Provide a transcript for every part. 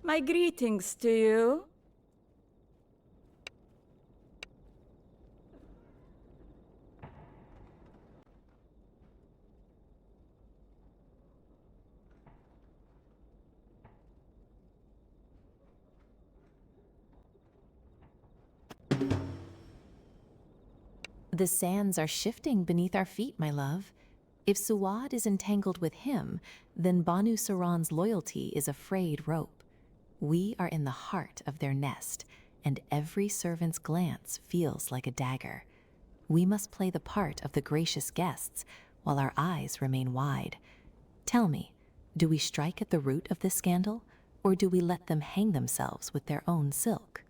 My greetings to you. The sands are shifting beneath our feet, my love. If Suad is entangled with him, then Banu Saran's loyalty is a frayed rope. We are in the heart of their nest, and every servant's glance feels like a dagger. We must play the part of the gracious guests while our eyes remain wide. Tell me, do we strike at the root of this scandal, or do we let them hang themselves with their own silk?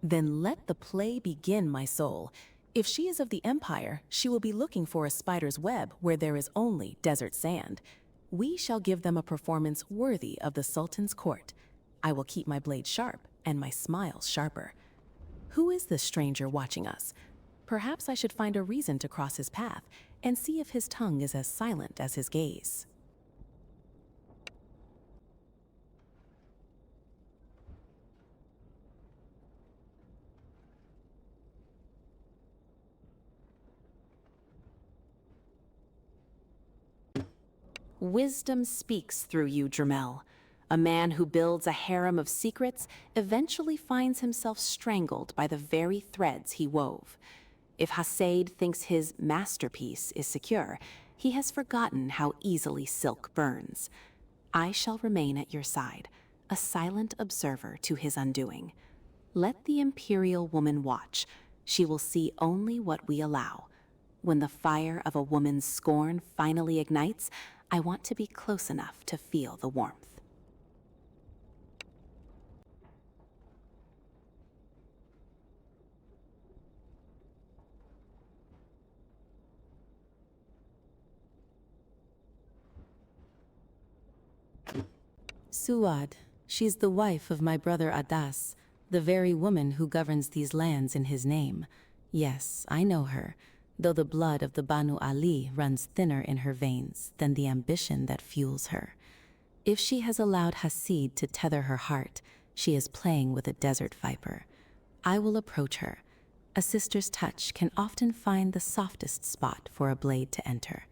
Then let the play begin, my soul. If she is of the Empire, she will be looking for a spider's web where there is only desert sand. We shall give them a performance worthy of the Sultan's court. I will keep my blade sharp and my smile sharper. Who is this stranger watching us? Perhaps I should find a reason to cross his path and see if his tongue is as silent as his gaze. Wisdom speaks through you, Dramel. A man who builds a harem of secrets eventually finds himself strangled by the very threads he wove. If Hasaid thinks his masterpiece is secure, he has forgotten how easily silk burns. I shall remain at your side, a silent observer to his undoing. Let the imperial woman watch. She will see only what we allow. When the fire of a woman's scorn finally ignites, I want to be close enough to feel the warmth. Suad, she's the wife of my brother Adas, the very woman who governs these lands in his name. Yes, I know her, though the blood of the Banu Ali runs thinner in her veins than the ambition that fuels her. If she has allowed Hasid to tether her heart, she is playing with a desert viper. I will approach her. A sister's touch can often find the softest spot for a blade to enter.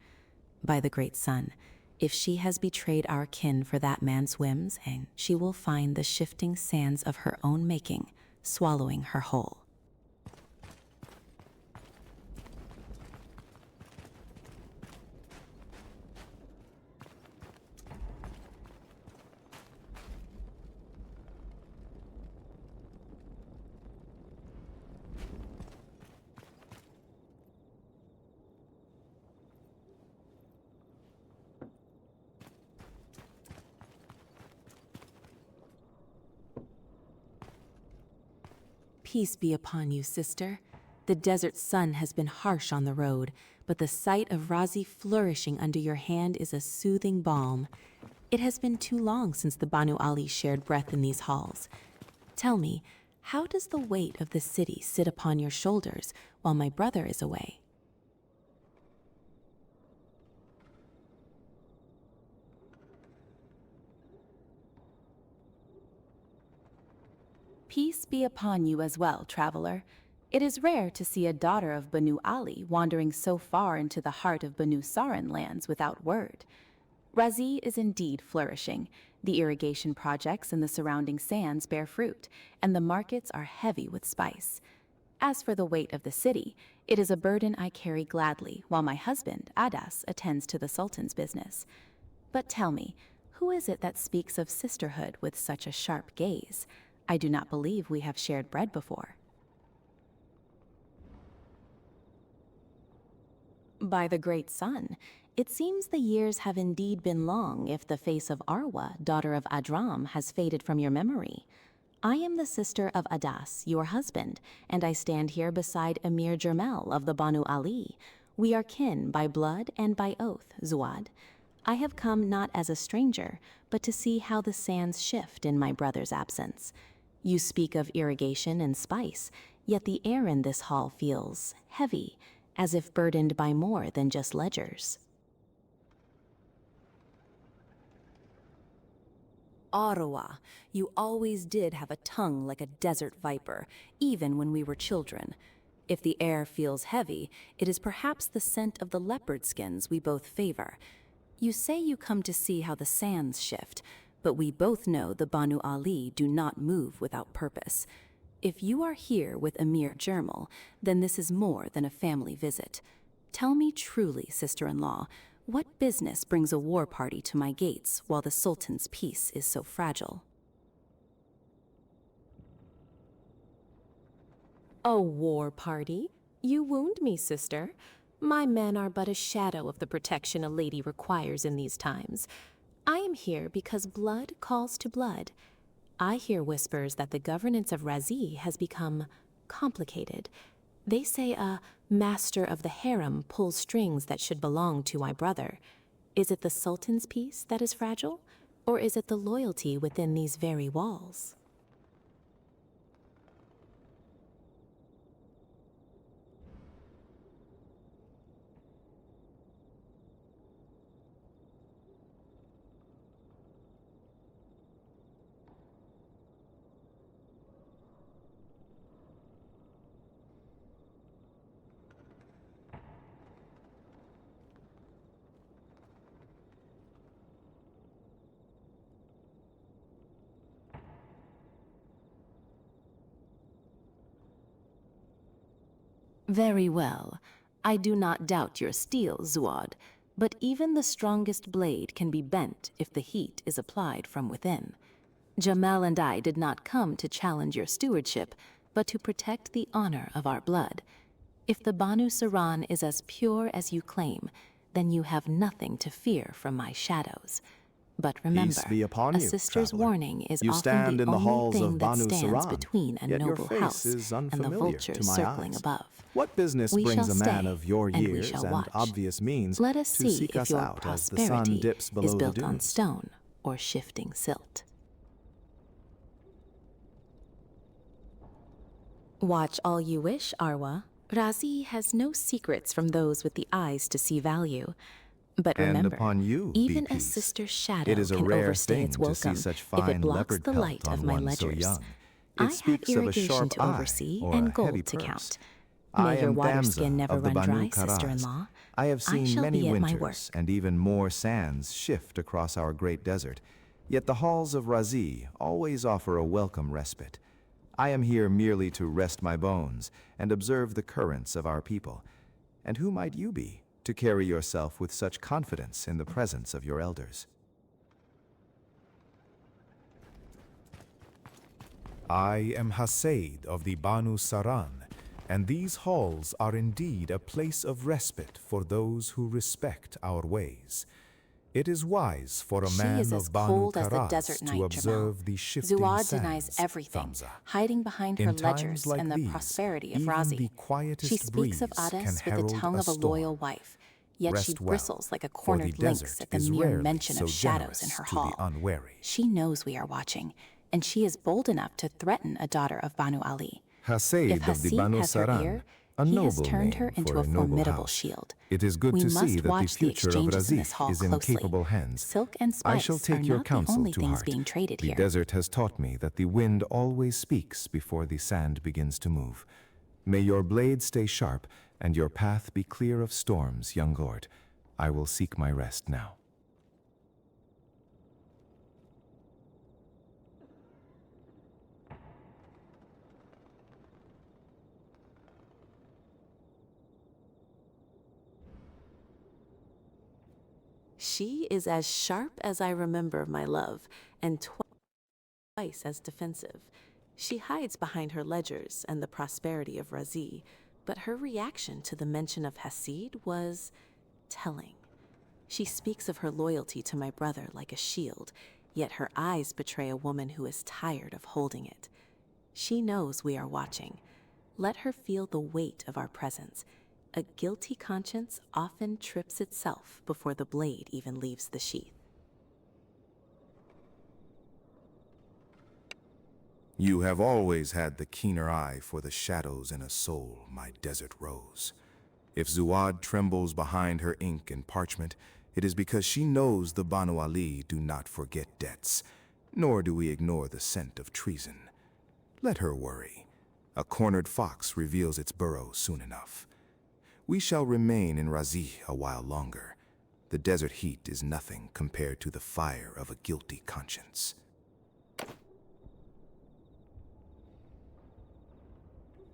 By the great sun, if she has betrayed our kin for that man's whims, and she will find the shifting sands of her own making, swallowing her whole. Peace be upon you, sister. The desert sun has been harsh on the road, but the sight of Razi flourishing under your hand is a soothing balm. It has been too long since the Banu Ali shared breath in these halls. Tell me, how does the weight of the city sit upon your shoulders while my brother is away? Peace be upon you as well, traveler. It is rare to see a daughter of Banu Ali wandering so far into the heart of Banu Saran lands without word. Razi is indeed flourishing. The irrigation projects in the surrounding sands bear fruit, and the markets are heavy with spice. As for the weight of the city, it is a burden I carry gladly while my husband, Adas, attends to the Sultan's business. But tell me, who is it that speaks of sisterhood with such a sharp gaze? I do not believe we have shared bread before. By the great sun, It seems the years have indeed been long if the face of Arwa, daughter of Adram, has faded from your memory. I am the sister of Adas, your husband, and I stand here beside Emir Jermel of the Banu Ali. We are kin by blood and by oath, Zuad. I have come not as a stranger, but to see how the sands shift in my brother's absence. You speak of irrigation and spice, yet the air in this hall feels heavy, as if burdened by more than just ledgers. Ottawa, you always did have a tongue like a desert viper, even when we were children. If the air feels heavy, it is perhaps the scent of the leopard skins we both favor. You say you come to see how the sands shift, but we both know the Banu Ali do not move without purpose. If you are here with Emir Jermel, then this is more than a family visit. Tell me truly, sister-in-law, what business brings a war party to my gates while the Sultan's peace is so fragile? A war party? You wound me, sister. My men are but a shadow of the protection a lady requires in these times. I am here because blood calls to blood. I hear whispers that the governance of Razi has become complicated. They say a master of the harem pulls strings that should belong to my brother. Is it the Sultan's peace that is fragile, or is it the loyalty within these very walls? Very well. I do not doubt your steel, Zuad, but even the strongest blade can be bent if the heat is applied from within. Jamel and I did not come to challenge your stewardship, but to protect the honor of our blood. If the Banu Saran is as pure as you claim, then you have nothing to fear from my shadows. But remember, Peace be upon a you, sister's traveler. warning is You often stand the in the only halls thing of that Banu stands Saran, between a yet your noble face house is and the unfamiliar to vultures my circling eyes. above. What business We brings shall a man stay, of your and we years shall and watch. obvious means Let us to see seek if us your out as the sun prosperity dips below is built the on dunes? stone or shifting silt. Watch all you wish, Arwa. Razi has no secrets from those with the eyes to see value. But And remember, upon you even be a peace. sister's shadow It is a can rare overstay thing its to see welcome such if it fine blocks leopard the pelt light on of my one so ledgers. young. I It have speaks of a irrigation sharp to eye oversee or and a heavy gold to purse. count. I May your am water Damza skin never of the run Banu dry, Karaz. sister-in-law. I have I seen shall many be at my winters work. and even more sands shift across our great desert, yet the halls of Razi always offer a welcome respite. I am here merely to rest my bones and observe the currents of our people. And who might you be to carry yourself with such confidence in the presence of your elders? I am Hasaid of the Banu Saran, and these halls are indeed a place of respite for those who respect our ways. It is wise for a She man is as of Banu cold as the Karaz desert night, to observe Jamel. the shifting Zuad sands, denies everything, Thamza. hiding behind her In times ledgers like and the these, prosperity of even Razi. the quietest She speaks of breeze can Ades with the herald tongue of a storm. loyal wife, yet she Rest well, bristles like a for the cornered lynx desert at the is mere rarely mention so of shadows in generous her to hall. the unwary. She knows we are watching, and she is bold enough to threaten a daughter of Banu Ali. Hasaid If of the Hasib Banu has her Saran, ear, a he noble has turned her name into for a a noble formidable house. shield. It is good We to see must that the watch the future of exchanges in this Razif hall is in closely. capable hands. Silk and I spice shall take are your not the counsel only to things heart. being traded The here. desert has taught me that the wind always speaks before the sand begins to move. May your blade stay sharp and your path be clear of storms, young lord. I will seek my rest now. She is as sharp as I remember, my love, and twice as defensive. She hides behind her ledgers and the prosperity of Razi, but her reaction to the mention of Hasid was telling. She speaks of her loyalty to my brother like a shield, yet her eyes betray a woman who is tired of holding it. She knows we are watching. Let her feel the weight of our presence. A guilty conscience often trips itself before the blade even leaves the sheath. You have always had the keener eye for the shadows in a soul, my desert rose. If Zuad trembles behind her ink and parchment, it is because she knows the Banu Ali do not forget debts, nor do we ignore the scent of treason. Let her worry. A cornered fox reveals its burrow soon enough. We shall remain in Razi a while longer. The desert heat is nothing compared to the fire of a guilty conscience.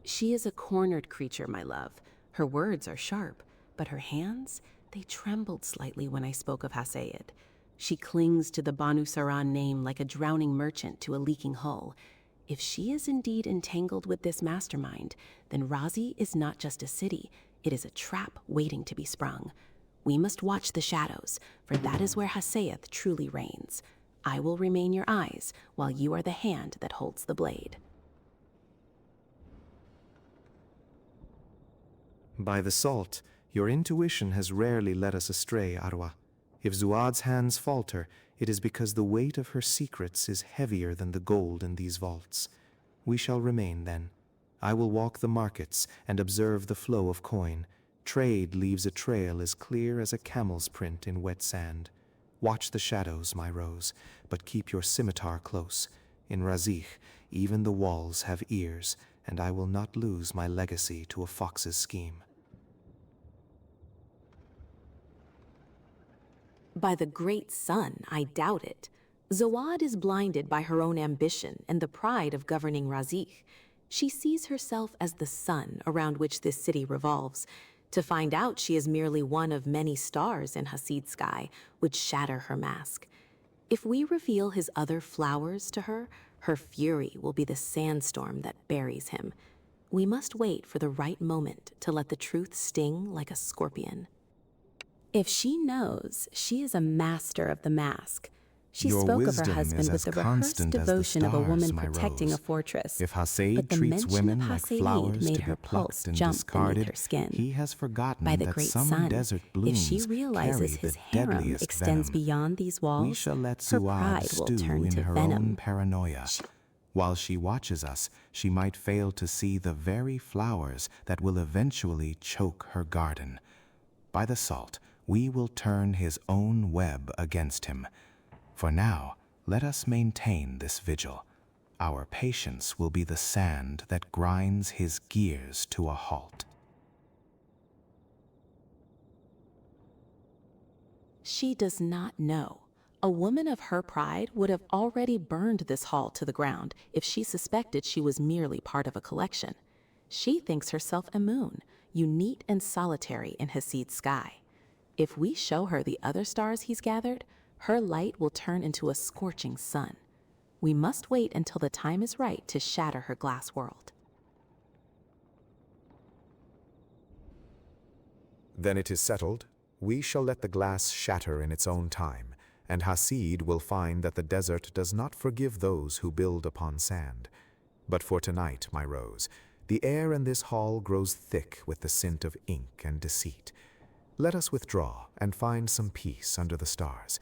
She is a cornered creature, my love. Her words are sharp, but her hands, they trembled slightly when I spoke of Hasayed. She clings to the Banu Saran name like a drowning merchant to a leaking hull. If she is indeed entangled with this mastermind, then Razi is not just a city, it is a trap waiting to be sprung. We must watch the shadows, for that is where Hasayed truly reigns. I will remain your eyes, while you are the hand that holds the blade. By the salt, your intuition has rarely led us astray, Arwa. If Zuad's hands falter, it is because the weight of her secrets is heavier than the gold in these vaults. We shall remain, then. I will walk the markets and observe the flow of coin. Trade leaves a trail as clear as a camel's print in wet sand. Watch the shadows, my rose, but keep your scimitar close. In Razikh, even the walls have ears, and I will not lose my legacy to a fox's scheme. By the great sun, I doubt it. Zawad is blinded by her own ambition and the pride of governing Razikh. She sees herself as the sun around which this city revolves. To find out she is merely one of many stars in Hasid's sky would shatter her mask. If we reveal his other flowers to her, her fury will be the sandstorm that buries him. We must wait for the right moment to let the truth sting like a scorpion. If she knows, she is a master of the mask. She Your spoke of her wisdom husband is with as the rehearsed constant as the devotion of a woman stars, my protecting a rose. fortress. If Hasaid But the treats mention women of like Hasaid flowers made to her be pulse plucked and jump discarded, beneath her skin. he has forgotten By the that great some sun, desert if blooms she carry realizes the his harem deadliest extends venom. beyond these walls, We shall let her Zuad pride will stew turn in to her venom. own paranoia. While she watches us, she might fail to see the very flowers that will eventually choke her garden. By the salt, we will turn his own web against him. For now, let us maintain this vigil. Our patience will be the sand that grinds his gears to a halt. She does not know. A woman of her pride would have already burned this hall to the ground if she suspected she was merely part of a collection. She thinks herself Amun, unique and solitary in Hasid's sky. If we show her the other stars he's gathered, her light will turn into a scorching sun. We must wait until the time is right to shatter her glass world. Then it is settled. We shall let the glass shatter in its own time, and Hasid will find that the desert does not forgive those who build upon sand. But for tonight, my rose, the air in this hall grows thick with the scent of ink and deceit. Let us withdraw and find some peace under the stars.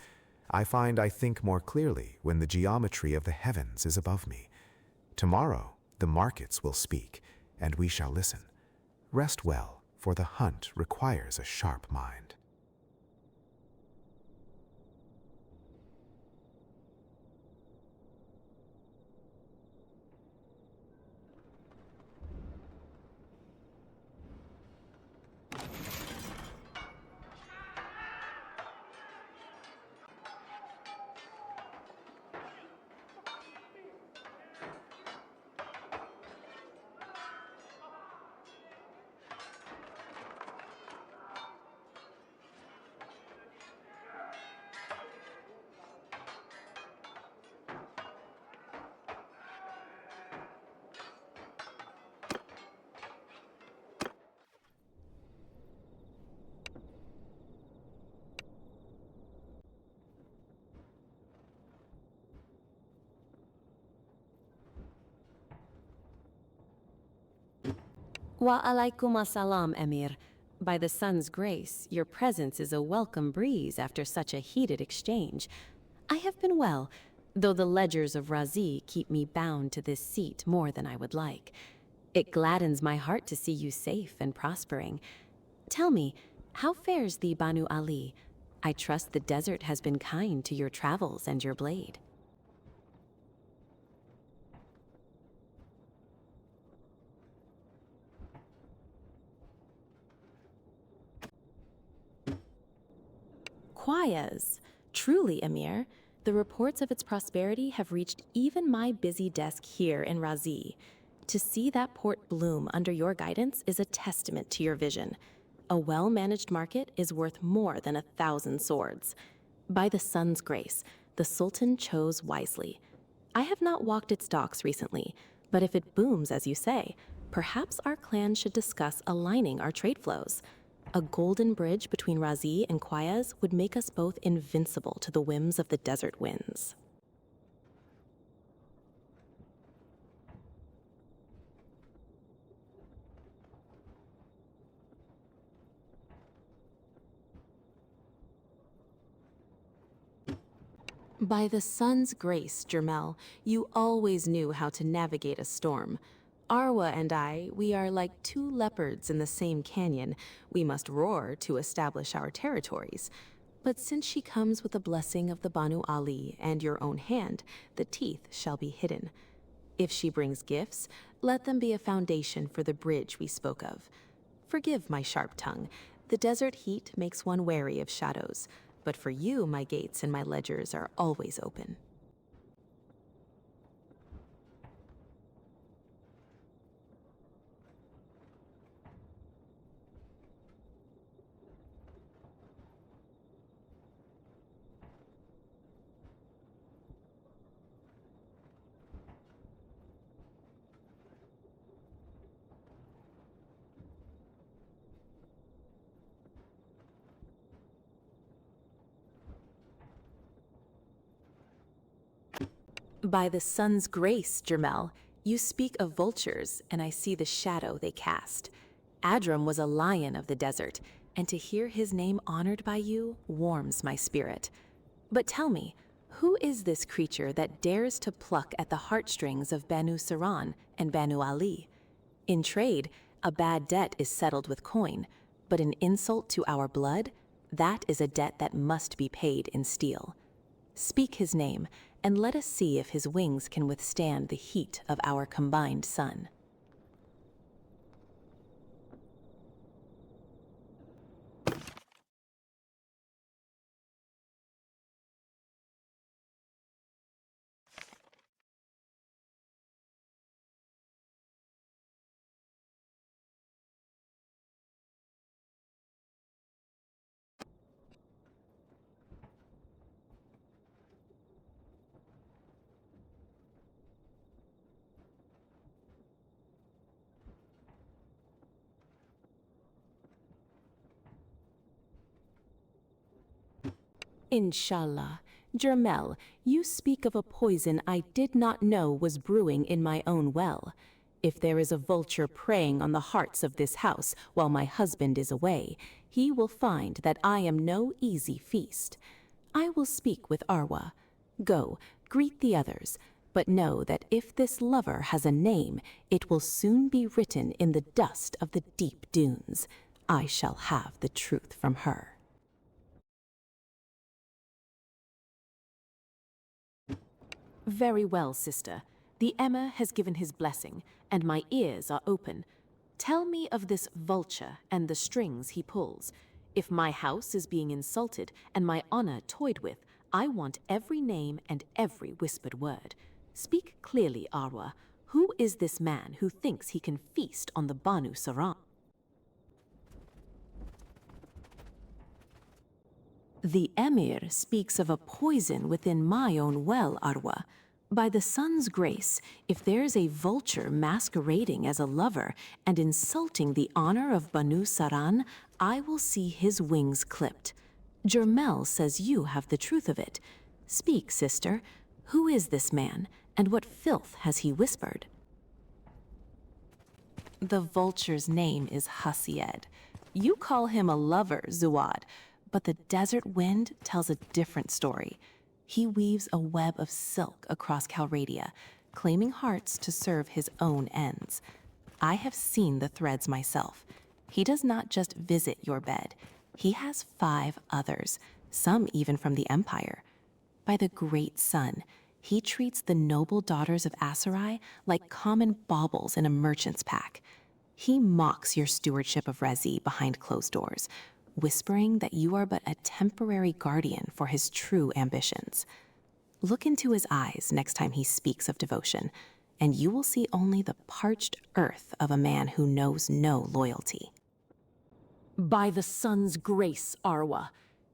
I find I think more clearly when the geometry of the heavens is above me. Tomorrow, the markets will speak, and we shall listen. Rest well, for the hunt requires a sharp mind. Wa alaikum assalam, Emir. By the sun's grace, your presence is a welcome breeze after such a heated exchange. I have been well, though the ledgers of Razi keep me bound to this seat more than I would like. It gladdens my heart to see you safe and prospering. Tell me, how fares the Banu Ali? I trust the desert has been kind to your travels and your blade. Quayas. Truly, Emir, the reports of its prosperity have reached even my busy desk here in Razi. To see that port bloom under your guidance is a testament to your vision. A well-managed market is worth more than 1,000 swords. By the sun's grace, the Sultan chose wisely. I have not walked its docks recently, but if it booms as you say, perhaps our clan should discuss aligning our trade flows. A golden bridge between Razi and Quayas would make us both invincible to the whims of the desert winds. By the sun's grace, Jermel, you always knew how to navigate a storm. Arwa and I, we are like two leopards in the same canyon. We must roar to establish our territories. But since she comes with the blessing of the Banu Ali and your own hand, the teeth shall be hidden. If she brings gifts, let them be a foundation for the bridge we spoke of. Forgive my sharp tongue. The desert heat makes one wary of shadows. But for you, my gates and my ledgers are always open. By the sun's grace, Jermel, you speak of vultures, and I see the shadow they cast. Adram was a lion of the desert, and to hear his name honored by you warms my spirit. But tell me, who is this creature that dares to pluck at the heartstrings of Banu Saran and Banu Ali? In trade, a bad debt is settled with coin, but an insult to our blood, that is a debt that must be paid in steel. Speak his name, and let us see if his wings can withstand the heat of our combined sun. Inshallah. Jermel, you speak of a poison I did not know was brewing in my own well. If there is a vulture preying on the hearts of this house while my husband is away, he will find that I am no easy feast. I will speak with Arwa. Go, greet the others, but know that if this lover has a name, it will soon be written in the dust of the deep dunes. I shall have the truth from her. Very well, sister. The Emma has given his blessing, and my ears are open. Tell me of this vulture and the strings he pulls. If my house is being insulted and my honor toyed with, I want every name and every whispered word. Speak clearly, Arwa. Who is this man who thinks he can feast on the Banu Saran? The Emir speaks of a poison within my own well, Arwa. By the sun's grace, if there's a vulture masquerading as a lover and insulting the honor of Banu Saran, I will see his wings clipped. Jermel says you have the truth of it. Speak, sister. Who is this man, and what filth has he whispered? The vulture's name is Hasied. You call him a lover, Zuad, but the desert wind tells a different story. He weaves a web of silk across Calradia, claiming hearts to serve his own ends. I have seen the threads myself. He does not just visit your bed. He has 5 others, some even from the Empire. By the great sun, he treats the noble daughters of Asarai like common baubles in a merchant's pack. He mocks your stewardship of Razi behind closed doors, whispering that you are but a temporary guardian for his true ambitions. Look into his eyes next time he speaks of devotion, and you will see only the parched earth of a man who knows no loyalty. By the sun's grace, Arwa.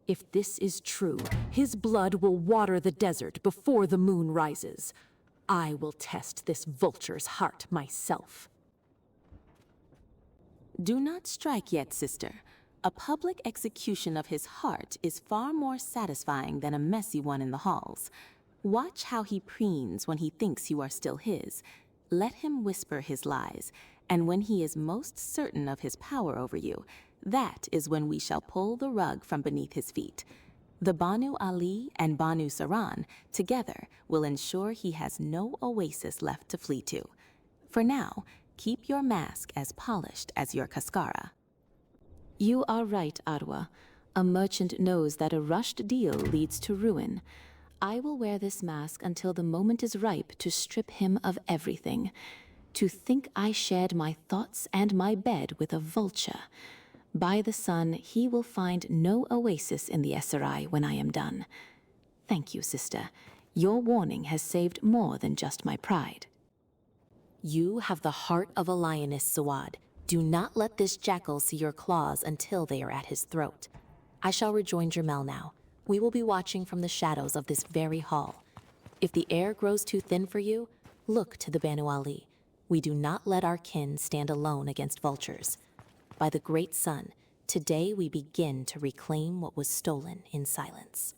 If this is true, his blood will water the desert before the moon rises. I will test this vulture's heart myself. Do not strike yet, sister. A public execution of his heart is far more satisfying than a messy one in the halls. Watch how he preens when he thinks you are still his. Let him whisper his lies, and when he is most certain of his power over you, that is when we shall pull the rug from beneath his feet. The Banu Ali and Banu Saran together will ensure he has no oasis left to flee to. For now, keep your mask as polished as your cascara. You are right, Arwa. A merchant knows that a rushed deal leads to ruin. I will wear this mask until the moment is ripe to strip him of everything. To think I shared my thoughts and my bed with a vulture. By the sun, he will find no oasis in the Esserai when I am done. Thank you, sister. Your warning has saved more than just my pride. You have the heart of a lioness, Suad. Do not let this jackal see your claws until they are at his throat. I shall rejoin Jermel now. We will be watching from the shadows of this very hall. If the air grows too thin for you, look to the Banu Ali. We do not let our kin stand alone against vultures. By the great sun, today we begin to reclaim what was stolen in silence.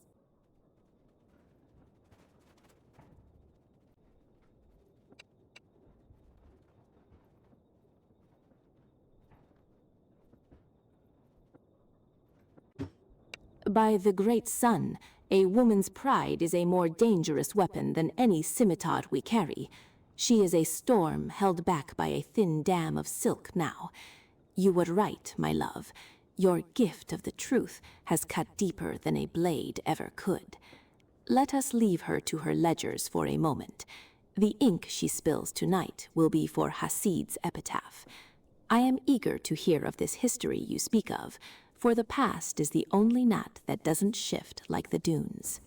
By the great sun, a woman's pride is a more dangerous weapon than any scimitar we carry. She is a storm held back by a thin dam of silk now. You were right, my love. Your gift of the truth has cut deeper than a blade ever could. Let us leave her to her ledgers for a moment. The ink she spills tonight will be for Hasid's epitaph. I am eager to hear of this history you speak of, for the past is the only knot that doesn't shift like the dunes.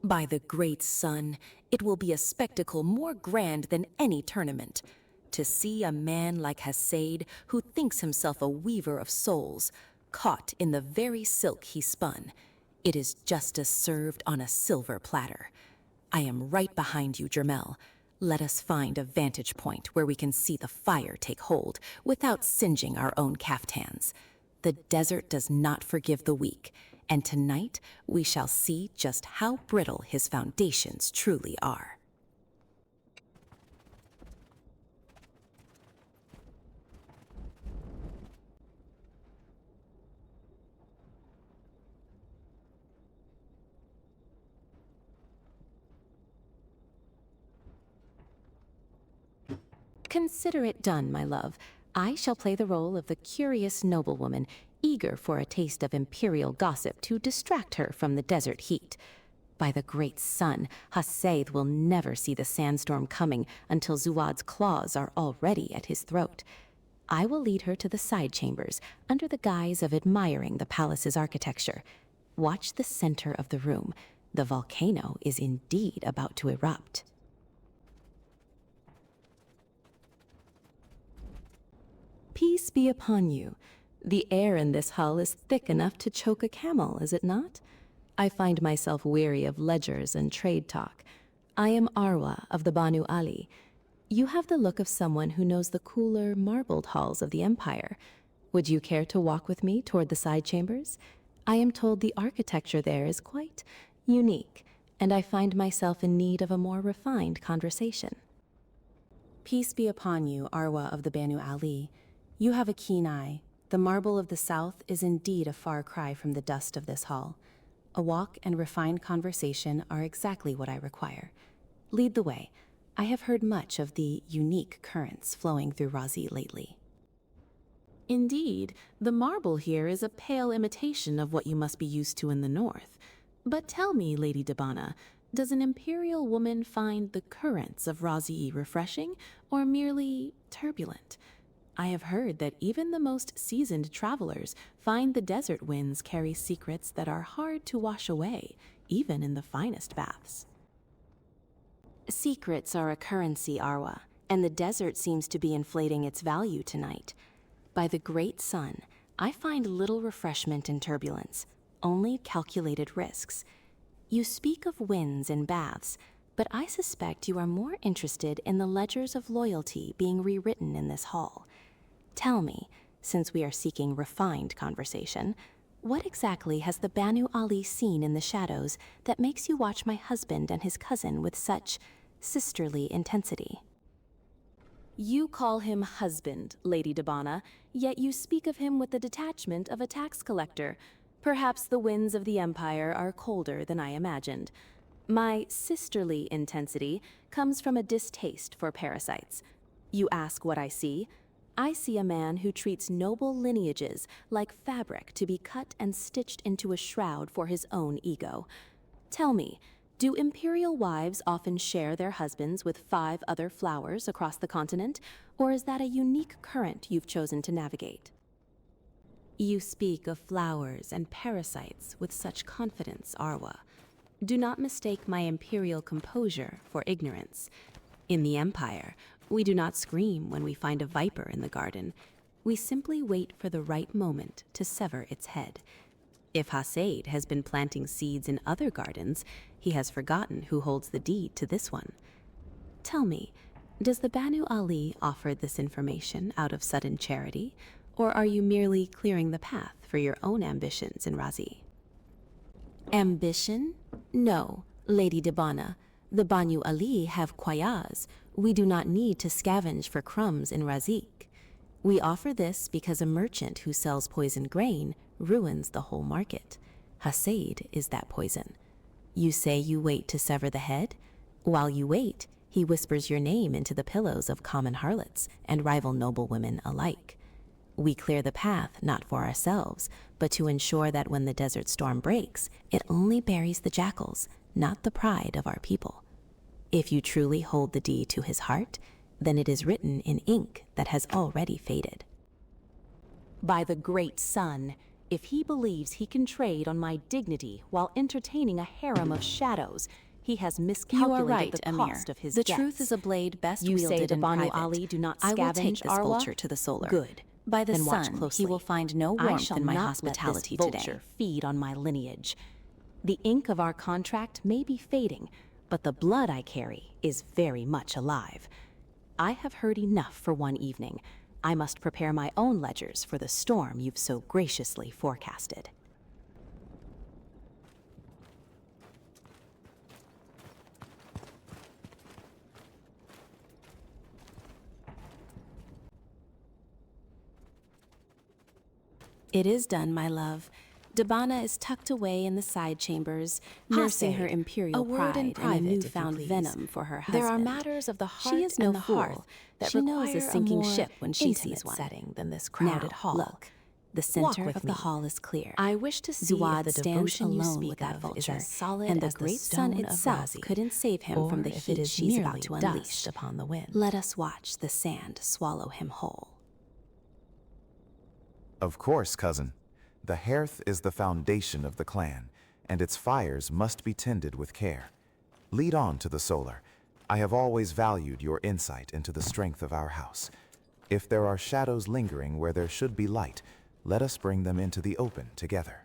By the great sun, it will be a spectacle more grand than any tournament. To see a man like Hasaid, who thinks himself a weaver of souls, caught in the very silk he spun. It is justice served on a silver platter. I am right behind you, Jermel. Let us find a vantage point where we can see the fire take hold without singeing our own caftans. The desert does not forgive the weak, and tonight we shall see just how brittle his foundations truly are. Consider it done, my love. I shall play the role of the curious noblewoman, eager for a taste of imperial gossip to distract her from the desert heat. By the great sun, Hasaid will never see the sandstorm coming until Zuad's claws are already at his throat. I will lead her to the side chambers under the guise of admiring the palace's architecture. Watch the center of the room. The volcano is indeed about to erupt. Peace be upon you. The air in this hull is thick enough to choke a camel, is it not? I find myself weary of ledgers and trade talk. I am Arwa of the Banu Ali. You have the look of someone who knows the cooler, marbled halls of the Empire. Would you care to walk with me toward the side chambers? I am told the architecture there is quite unique, and I find myself in need of a more refined conversation. Peace be upon you, Arwa of the Banu Ali. You have a keen eye. The marble of the south is indeed a far cry from the dust of this hall. A walk and refined conversation are exactly what I require. Lead the way. I have heard much of the unique currents flowing through Razi lately. Indeed, the marble here is a pale imitation of what you must be used to in the north. But tell me, Lady Dibana, does an imperial woman find the currents of Razi refreshing or merely turbulent? I have heard that even the most seasoned travelers find the desert winds carry secrets that are hard to wash away, even in the finest baths. Secrets are a currency, Arwa, and the desert seems to be inflating its value tonight. By the great sun, I find little refreshment in turbulence, only calculated risks. You speak of winds and baths, but I suspect you are more interested in the ledgers of loyalty being rewritten in this hall. Tell me, since we are seeking refined conversation, what exactly has the Banu Ali seen in the shadows that makes you watch my husband and his cousin with such sisterly intensity? You call him husband, Lady Dibana, yet you speak of him with the detachment of a tax collector. Perhaps the winds of the Empire are colder than I imagined. My sisterly intensity comes from a distaste for parasites. You ask what I see? I see a man who treats noble lineages like fabric to be cut and stitched into a shroud for his own ego. Tell me, do imperial wives often share their husbands with 5 other flowers across the continent, or is that a unique current you've chosen to navigate? You speak of flowers and parasites with such confidence, Arwa. Do not mistake my imperial composure for ignorance. In the Empire, we do not scream when we find a viper in the garden. We simply wait for the right moment to sever its head. If Hasaid has been planting seeds in other gardens, he has forgotten who holds the deed to this one. Tell me, does the Banu Ali offer this information out of sudden charity, or are you merely clearing the path for your own ambitions in Razi? Ambition? No, Lady Dibana. The Banu Ali have quayas. We do not need to scavenge for crumbs in Razik. We offer this because a merchant who sells poisoned grain ruins the whole market. Hasaid is that poison. You say you wait to sever the head? While you wait, he whispers your name into the pillows of common harlots and rival noblewomen alike. We clear the path not for ourselves, but to ensure that when the desert storm breaks, it only buries the jackals, not the pride of our people. If you truly hold the deed to his heart, then it is written in ink that has already faded. By the great sun, if he believes he can trade on my dignity while entertaining a harem of shadows, he has miscalculated You are right, the Amir. cost of his The guests. truth is a blade best You say wielded the in Banu private. Ali do not I will take scavenge this Arwa? vulture to the solar. Good. By the Then watch sun, closely. he will find no I warmth shall in my not hospitality let this today. vulture feed on my lineage. The ink of our contract may be fading, but the blood I carry is very much alive. I have heard enough for one evening. I must prepare my own ledgers for the storm you've so graciously forecasted. It is done, my love. Dibana is tucked away in the side chambers, nursing her imperial a word pride in and a private, if you newfound please. venom for her husband. There are matters of the heart She is no and the fool. hearth that She knows a require sinking more ship when she intimate sees one. setting than this crowded Now, hall. look, the Walk center with of me. the hall is clear. I wish to see Zuad if the stands devotion you alone speak with that of vulture, is as solid and the as great the sun stone of itself Razi, couldn't save him from the or if it heat is she's merely about to dust unleash. upon the wind. Let us watch the sand swallow him whole. Of course, cousin. The hearth is the foundation of the clan, and its fires must be tended with care. Lead on to the solar. I have always valued your insight into the strength of our house. If there are shadows lingering where there should be light, let us bring them into the open together.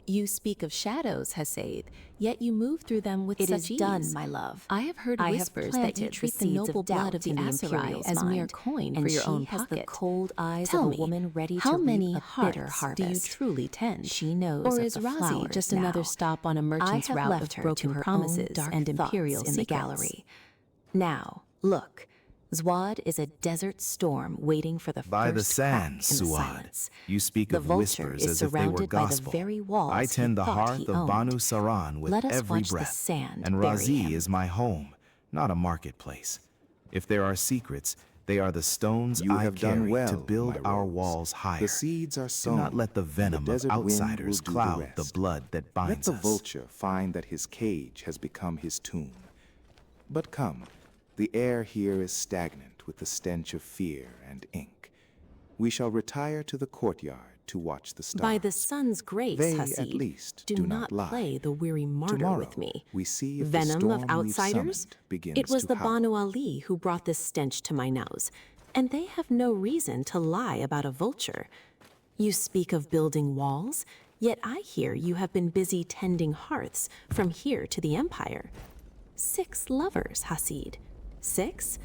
You speak of shadows, Hasaid, yet you move through them with It such is ease. done, my love. I have heard whispers that you planted treat the the seeds noble of blood doubt of the in the Aserai Imperial's as mere mind, coin and for your she own has pocket. the cold eyes Tell of a me, woman ready how to reap many a bitter hearts do you harvest. truly tend? She knows Or of is the Razi flowers just now. another stop on a merchant's I have route left of her broken to her promises own dark and thoughts imperial in the secrets? gallery. Now, look. Zwad is a desert storm waiting for the By the first crack sands, in the Suad. silence. You speak The of vulture whispers is as if they were surrounded by the gospel. very walls I he tend the thought hearth he of owned. Banu Saran with Let us every watch the breath, sand and bury Razi him. is my home, not a marketplace. If there are secrets, they are the stones You I have done carry well, to build my our rose. walls higher. The seeds are Do sown. not let the venom of desert wind will outsiders do the cloud the rest. blood that Let binds the us. vulture find that his cage has become his tomb. But come, the air here is stagnant with the stench of fear and ink. We shall retire to the courtyard to watch the stars. By the sun's grace, They, Hasid, at least, do do not not lie. play the weary martyr Tomorrow, with me. we see if the Venom storm of we've outsiders? summoned begins It was to the howl. Banu Ali who brought this stench to my nose, and they have no reason to lie about a vulture. You speak of building walls, yet I hear you have been busy tending hearths from here to the Empire. 6 lovers, Hasid. 6?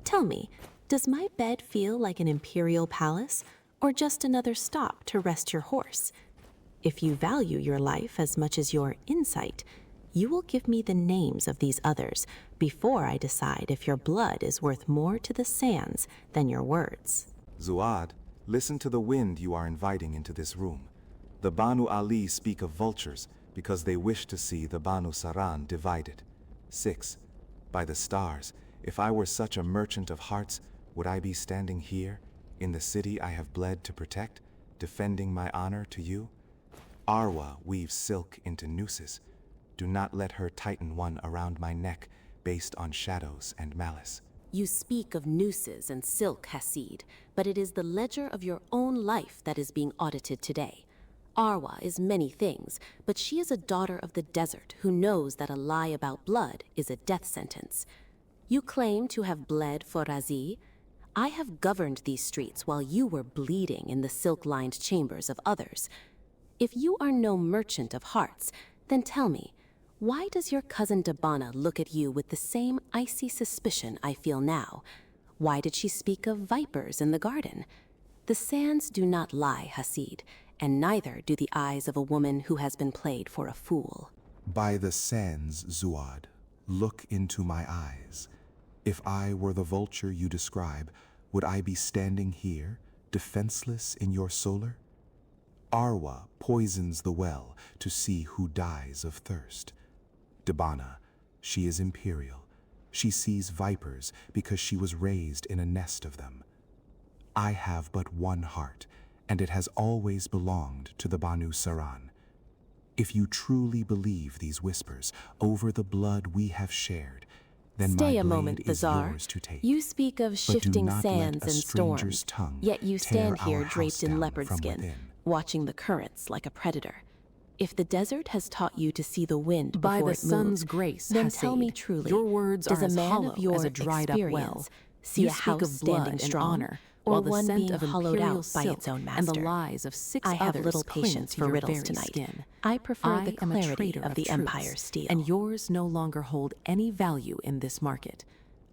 Tell me, does my bed feel like an imperial palace, or just another stop to rest your horse? If you value your life as much as your insight, you will give me the names of these others before I decide if your blood is worth more to the sands than your words. Zuad, listen to the wind you are inviting into this room. The Banu Ali speak of vultures because they wish to see the Banu Saran divided. 6. By the stars, if I were such a merchant of hearts, would I be standing here, in the city I have bled to protect, defending my honor to you? Arwa weaves silk into nooses. Do not let her tighten one around my neck based on shadows and malice. You speak of nooses and silk, Hasid, but it is the ledger of your own life that is being audited today. Arwa is many things, but she is a daughter of the desert who knows that a lie about blood is a death sentence. You claim to have bled for Razi. I have governed these streets while you were bleeding in the silk-lined chambers of others. If you are no merchant of hearts, then tell me, why does your cousin Debana look at you with the same icy suspicion I feel now? Why did she speak of vipers in the garden? The sands do not lie, Hasid, and neither do the eyes of a woman who has been played for a fool. By the sands, Zuad, look into my eyes. If I were the vulture you describe, would I be standing here, defenseless in your solar? Arwa poisons the well to see who dies of thirst. Debana, she is imperial. She sees vipers because she was raised in a nest of them. I have but one heart, and it has always belonged to the Banu Saran. If you truly believe these whispers over the blood we have shared, then Stay my a blade moment, is Bazar. yours to take. You speak of But do shifting not let sands a and stranger's storms, tongue yet you tear stand here our house draped in down leopard from skin, within. watching the currents like a predator. If the desert has taught you to see the wind By before the it sun's moves, grace, then Hasid, tell me truly, your words does are a as man hollow of your as a dried-up well. experience see You a speak house of blood standing and strong, honor, or while the one scent being of hollowed imperial out by its silk own and the master? lies of 6 I have others little cling patience to for your riddles very tonight. skin. I prefer I the am a clarity trader of the truths, Empire's steel. and yours no longer hold any value in this market.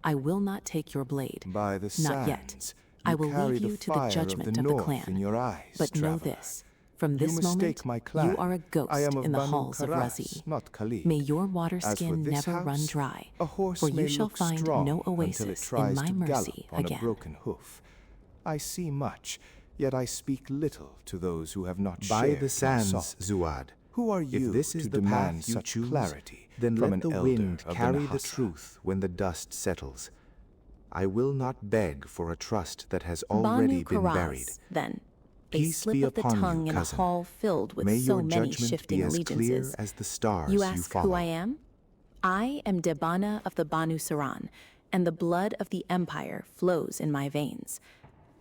I will not take your blade. By the Not yet. sands, I you will carry leave the you to the fire judgment of the of the north clan. in your eyes, But know traveler. this, from You this mistake moment, my clan. you are a ghost I am of in the Banu halls of Karas, Razi. not Khalid. May your water As for skin this never run house, dry, a horse for may you shall look find strong no until it oasis tries in my to mercy gallop on again. a broken hoof. I see much, yet I speak little to those who have not By shared the my sands, salt. Zuad. Who are you If this is to the demand path you such choose, clarity then from let an the elder wind of carry the Nahasa? truth when the dust settles. I will not beg for a trust that has Banu already been Karaz, buried. then. A Peace slip be of the upon you, tongue in a cousin. hall filled with May so your many judgment shifting be as clear allegiances. as the stars You ask follow. who I am? I am Debana of the Banu Saran, and the blood of the Empire flows in my veins.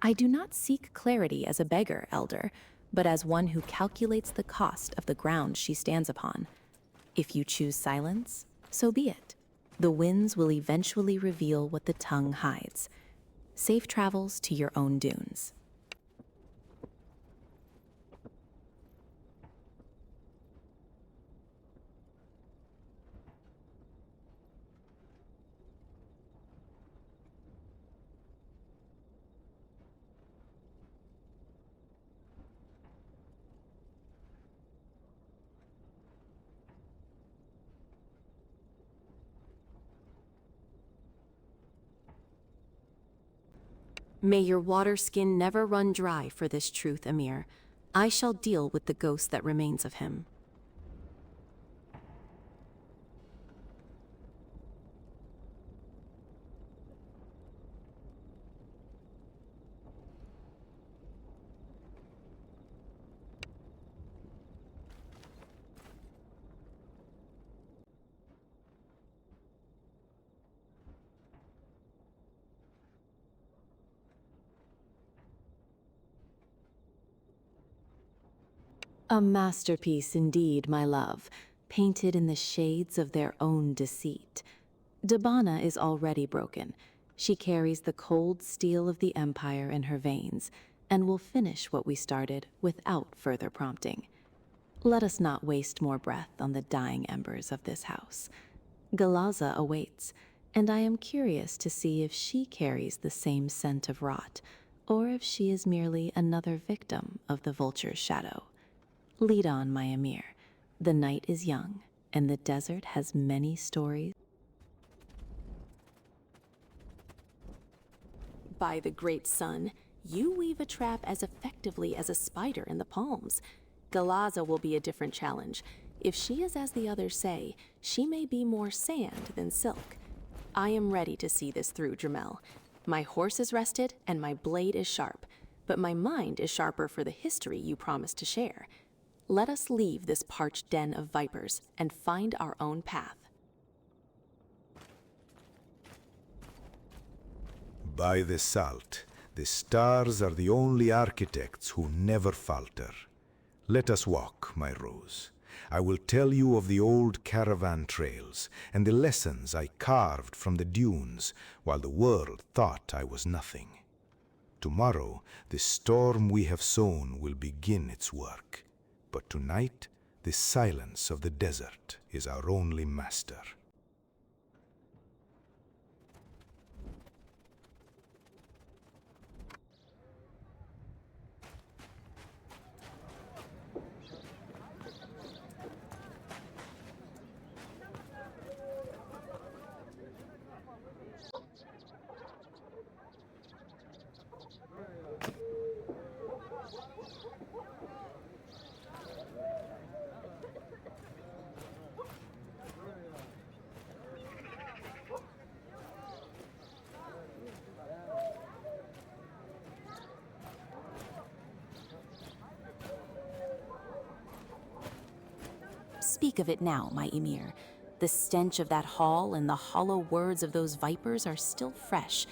I do not seek clarity as a beggar, elder, but as one who calculates the cost of the ground she stands upon. If you choose silence, so be it. The winds will eventually reveal what the tongue hides. Safe travels to your own dunes. May your water skin never run dry for this truth, Emir. I shall deal with the ghost that remains of him. A masterpiece indeed, my love, painted in the shades of their own deceit. Debana is already broken. She carries the cold steel of the Empire in her veins, and will finish what we started without further prompting. Let us not waste more breath on the dying embers of this house. Galaza awaits, and I am curious to see if she carries the same scent of rot, or if she is merely another victim of the vulture's shadow. Lead on, my Emir. The night is young, and the desert has many stories. By the great sun, you weave a trap as effectively as a spider in the palms. Galaza will be a different challenge. If she is as the others say, she may be more sand than silk. I am ready to see this through, Jermel. My horse is rested, and my blade is sharp, but my mind is sharper for the history you promised to share. Let us leave this parched den of vipers and find our own path. By the salt, the stars are the only architects who never falter. Let us walk, my rose. I will tell you of the old caravan trails and the lessons I carved from the dunes while the world thought I was nothing. Tomorrow, the storm we have sown will begin its work. But tonight, the silence of the desert is our only master. Speak of it now, my Emir. The stench of that hall and the hollow words of those vipers are still fresh.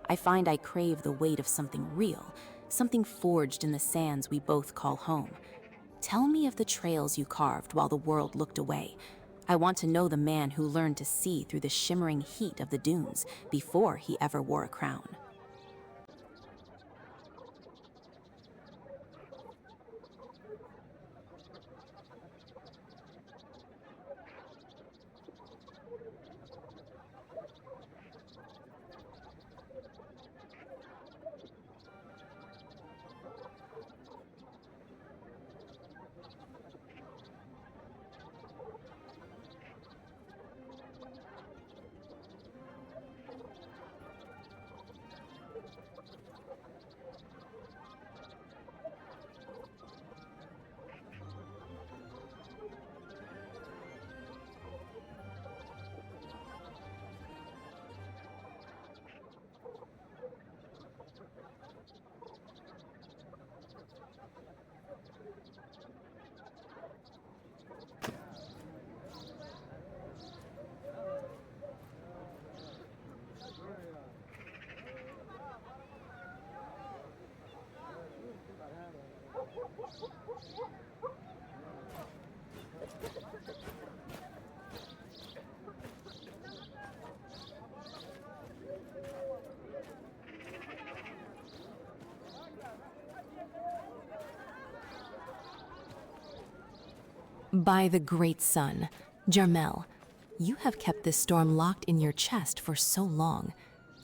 I find I crave the weight of something real, something forged in the sands we both call home. Tell me of the trails you carved while the world looked away. I want to know the man who learned to see through the shimmering heat of the dunes before he ever wore a crown. By the great sun, Jermel, you have kept this storm locked in your chest for so long.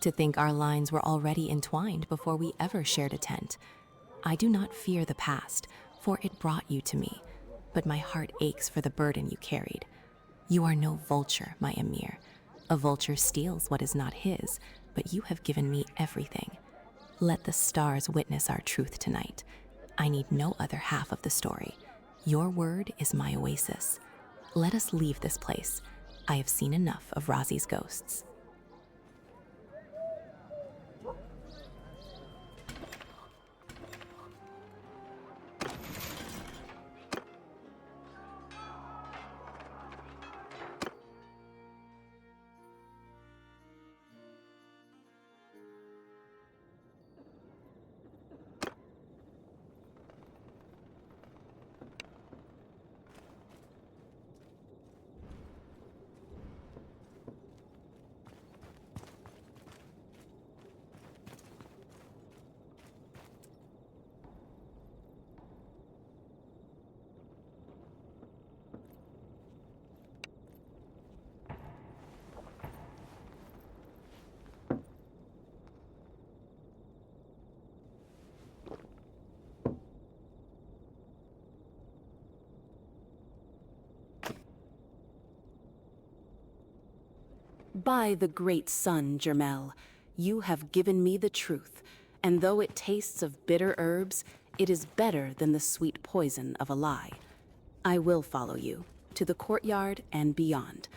To think our lines were already entwined before we ever shared a tent. I do not fear the past, for it brought you to me, but my heart aches for the burden you carried. You are no vulture, my Emir. A vulture steals what is not his, but you have given me everything. Let the stars witness our truth tonight. I need no other half of the story. Your word is my oasis. Let us leave this place. I have seen enough of Razi's ghosts. By the great sun, Jermel, you have given me the truth, and though it tastes of bitter herbs, it is better than the sweet poison of a lie. I will follow you, to the courtyard and beyond.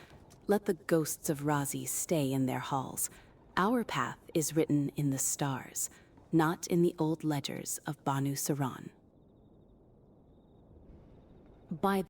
Let the ghosts of Razi stay in their halls. Our path is written in the stars, not in the old ledgers of Banu Saran. By